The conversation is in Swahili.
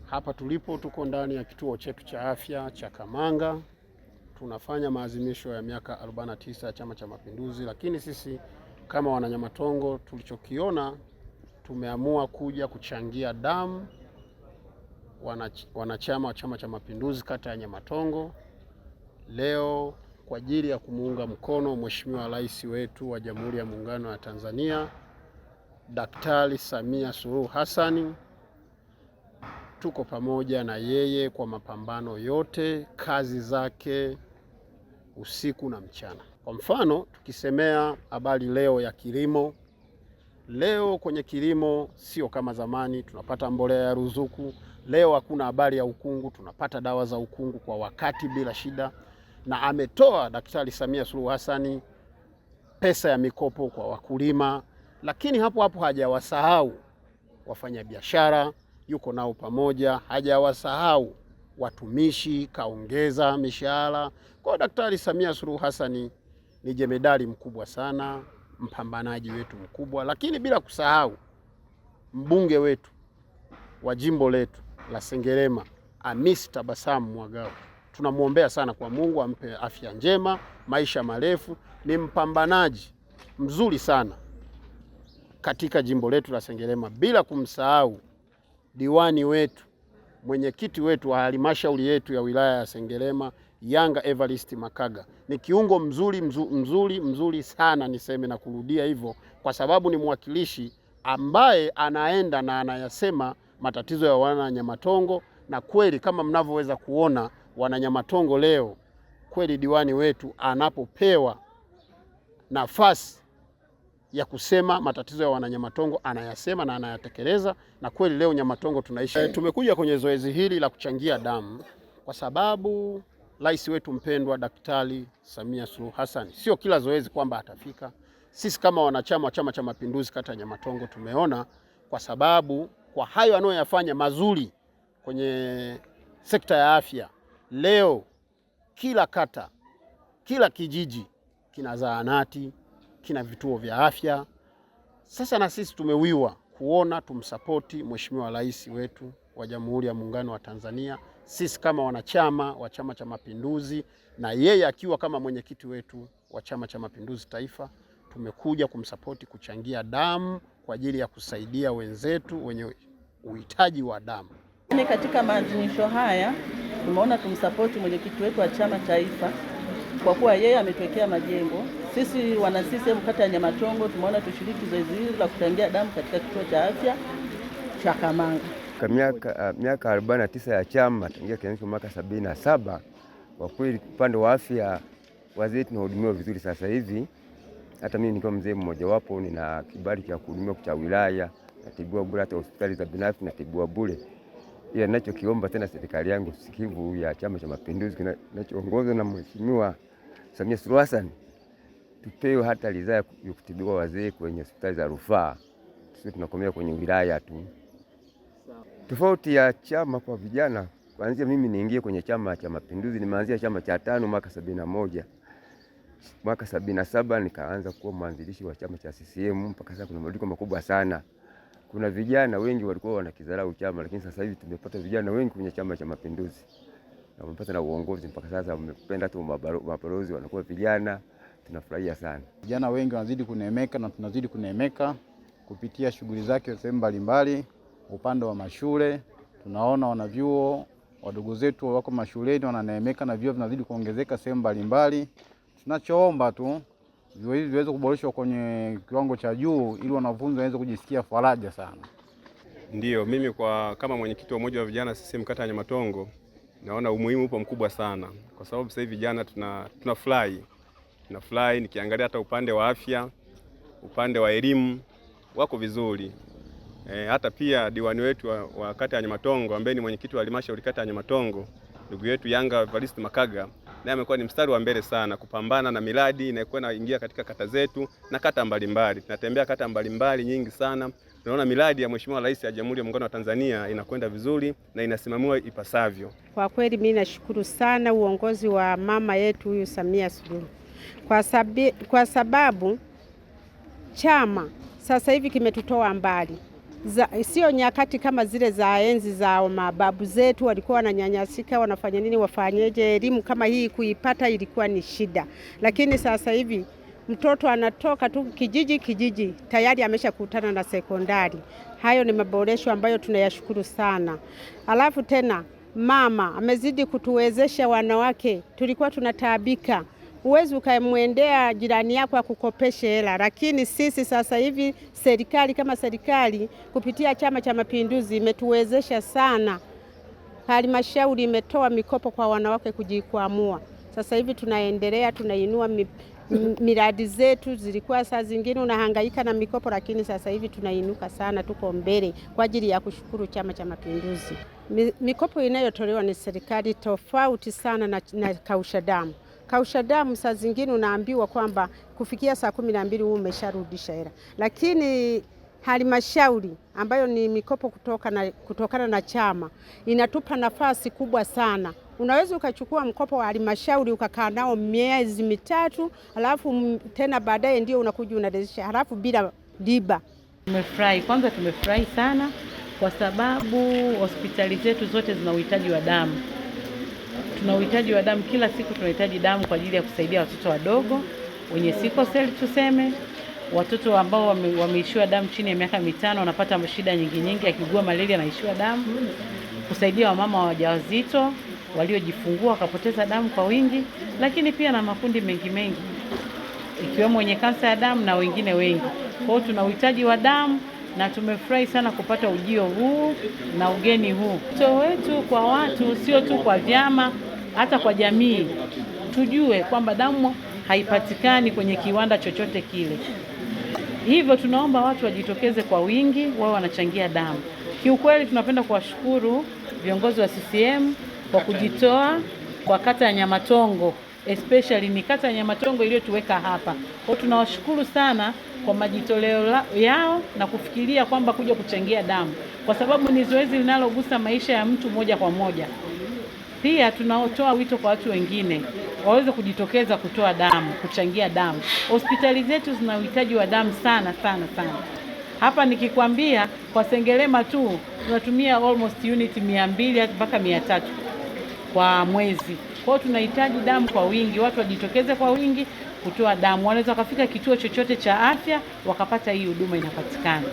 Hapa tulipo tuko ndani ya kituo chetu cha afya cha Kamanga. Tunafanya maadhimisho ya miaka 49 ya Chama cha Mapinduzi, lakini sisi kama Wananyamatongo tulichokiona, tumeamua kuja kuchangia damu wanachama wa Chama cha Mapinduzi kata ya Nyamatongo leo kwa ajili ya kumuunga mkono Mheshimiwa Rais wetu wa Jamhuri ya Muungano wa Tanzania Daktari Samia Suluhu Hassan. Tuko pamoja na yeye kwa mapambano yote, kazi zake usiku na mchana. Kwa mfano, tukisemea habari leo ya kilimo, leo kwenye kilimo sio kama zamani, tunapata mbolea ya ruzuku. Leo hakuna habari ya ukungu, tunapata dawa za ukungu kwa wakati bila shida. Na ametoa Daktari Samia Suluhu Hassan pesa ya mikopo kwa wakulima, lakini hapo hapo hajawasahau wafanyabiashara, yuko nao pamoja, hajawasahau watumishi, kaongeza mishahara. Kwa Daktari Samia Suluhu Hassan ni jemedari mkubwa sana, mpambanaji wetu mkubwa, lakini bila kusahau mbunge wetu wa jimbo letu la Sengerema Hamisi Tabasamu Mwagao. Tunamuombea sana kwa Mungu ampe afya njema, maisha marefu. Ni mpambanaji mzuri sana katika jimbo letu la Sengerema, bila kumsahau diwani wetu, mwenyekiti wetu wa halmashauri yetu ya wilaya ya Sengerema Yanga Evarist Makaga. Ni kiungo mzuri sana, niseme na kurudia hivyo, kwa sababu ni mwakilishi ambaye anaenda na anayasema matatizo ya Wananyamatongo. Na kweli kama mnavyoweza kuona Wananyamatongo leo, kweli diwani wetu anapopewa nafasi ya kusema matatizo ya Wananyamatongo anayasema na anayatekeleza, na kweli leo Nyamatongo tunaishi. Tumekuja kwenye zoezi hili la kuchangia damu kwa sababu rais wetu mpendwa Daktari Samia Suluhu Hassan sio kila zoezi kwamba atafika. Sisi kama wanachama wa Chama cha Mapinduzi kata ya Nyamatongo tumeona, kwa sababu kwa hayo anayoyafanya mazuri kwenye sekta ya afya, leo kila kata, kila kijiji kina zahanati, kina vituo vya afya. Sasa na sisi tumewiwa kuona tumsapoti Mheshimiwa Rais wetu wa Jamhuri ya Muungano wa Tanzania, sisi kama wanachama wa Chama cha Mapinduzi na yeye akiwa kama mwenyekiti wetu wa Chama cha Mapinduzi Taifa, tumekuja kumsapoti, kuchangia damu kwa ajili ya kusaidia wenzetu wenye uhitaji wa damu. Katika maadhimisho haya tumeona tumsapoti mwenyekiti wetu wa chama taifa kwa kuwa yeye ametuwekea majengo. Sisi wana CCM kata ya Nyamatongo tumeona tushiriki zoezi hili la kuchangia damu katika kituo cha afya cha Kamanga. Kwa miaka 49 ya chama tangia kianzishwa mwaka 77, kwa kweli upande wa afya wazee tunahudumiwa vizuri. Sasa hivi hata mimi nikiwa mzee mmoja wapo, nina kibali cha kuhudumiwa cha wilaya, natibiwa bure, hata hospitali za binafsi natibiwa bure. Ila ninachokiomba tena serikali yangu sikivu ya Chama cha Mapinduzi kinachoongozwa na Mheshimiwa Samia Suluhu Hassan, tupewe hata ridhaa ya kutibiwa wazee kwenye hospitali za rufaa. Sisi tunakomea kwenye wilaya tu. Tofauti ya chama kwa vijana, kuanzia mimi niingie kwenye Chama cha Mapinduzi, nimeanzia chama cha 5 mwaka 71. Mwaka 77 nikaanza kuwa mwanzilishi wa chama cha CCM. Mpaka sasa kuna mabadiliko makubwa sana. Kuna vijana wengi walikuwa wanakidharau chama, lakini sasa hivi tumepata vijana wengi kwenye Chama cha Mapinduzi na wamepata na uongozi. Mpaka sasa wamependa tu mabalozi wanakuwa vijana, tunafurahia sana. Vijana wengi wanazidi kuneemeka na tunazidi kuneemeka kupitia shughuli zake sehemu mbalimbali. Upande wa mashule tunaona wanavyuo wadogo zetu wako mashuleni wananeemeka na vyuo vinazidi kuongezeka sehemu mbalimbali. Tunachoomba tu vyuo hivi viweze kuboreshwa kwenye kiwango cha juu ili wanafunzi waweze kujisikia faraja sana. Ndiyo, mimi kama mwenyekiti wa umoja wa vijana CCM kata ya Nyamatongo naona umuhimu upo mkubwa sana, kwa sababu sasa hivi vijana tunafurahi nikiangalia hata upande wa afya, upande wa elimu wako vizuri. Hata pia diwani wetu wa kata ya Nyamatongo ambaye ni mwenyekiti wa halmashauri kata ya Nyamatongo, ndugu yetu Yanga Evarist Makaga, naye amekuwa ni mstari wa mbele sana kupambana na miradi inayokuwa inaingia katika kata zetu na kata mbalimbali. Tunatembea kata mbalimbali nyingi sana. Tunaona miradi ya Mheshimiwa Rais wa Jamhuri ya Muungano wa Tanzania inakwenda vizuri na inasimamiwa ipasavyo. Kwa kweli mimi nashukuru sana uongozi wa mama yetu huyu Samia Suluhu. Kwa sababu chama sasa hivi kimetutoa mbali. sio nyakati kama zile za enzi za mababu zetu, walikuwa wananyanyasika, wanafanya nini, wafanyeje. Elimu kama hii kuipata ilikuwa ni shida, lakini sasa hivi mtoto anatoka tu kijiji tayari ameshakutana na sekondari. Hayo ni maboresho ambayo tunayashukuru sana. Alafu tena mama amezidi kutuwezesha wanawake, tulikuwa tunataabika. Uwezi ukamwendea jirani yako akukopeshe hela, lakini sisi sasa hivi serikali kama serikali kupitia Chama cha Mapinduzi imetuwezesha sana. Halmashauri imetoa mikopo kwa wanawake kujikwamua. Sasa hivi tunaendelea, tunainua miradi zetu. Zilikuwa saa zingine unahangaika na mikopo, lakini sasa hivi tunainuka sana, tuko mbele kwa ajili ya kushukuru Chama cha Mapinduzi. Mikopo inayotolewa ni serikali tofauti sana na kausha damu. Kausha damu saa zingine unaambiwa kwamba kufikia saa 12 umesharudisha hela, lakini halmashauri ambayo ni mikopo kutokana na chama inatupa nafasi kubwa sana. Unaweza ukachukua mkopo wa halmashauri ukakaa nao miezi mitatu, alafu tena baadaye ndio unakuja unarejesha, halafu bila riba. Tumefurahi, kwanza tumefurahi sana kwa sababu hospitali zetu zote zina uhitaji wa damu. Tuna uhitaji wa damu, kila siku tunahitaji damu kwa ajili ya kusaidia watoto wadogo wenye sickle cell, tuseme watoto ambao wameishiwa damu chini ya miaka 5 wanapata shida nyingi, akiugua malaria anaishiwa damu, kusaidia wamama wajawazito waliojifungua wakapoteza damu kwa wingi, lakini pia na makundi mengi ikiwemo wenye kansa ya damu na wengine wengi. Kwa hiyo tuna uhitaji wa damu na tumefurahi sana kupata ujio huu na ugeni huu. Wito wetu kwa watu, sio tu kwa vyama, hata kwa jamii, tujue kwamba damu haipatikani kwenye kiwanda chochote kile. Hivyo tunaomba watu wajitokeze kwa wingi, wao wanachangia damu. Kiukweli tunapenda kuwashukuru viongozi wa CCM kwa kujitoa kwa kata ya Nyamatongo, especially ni kata ya Nyamatongo iliyotuweka hapa. Kwa hiyo tunawashukuru sana kwa majitoleo yao na kufikiria kwamba kuja kuchangia damu, kwa sababu ni zoezi linalogusa maisha ya mtu moja kwa moja. Pia tunaotoa wito kwa watu wengine waweze kujitokeza kutoa damu, kuchangia damu. Hospitali zetu zina uhitaji wa damu sana. Hapa nikikwambia kwa Sengerema tu tunatumia almost unit 200 mpaka 300 kwa mwezi. Kwa hiyo tunahitaji damu kwa wingi, watu wajitokeze kwa wingi kutoa damu. Wanaweza kufika kituo chochote cha afya wakapata hii huduma inapatikana.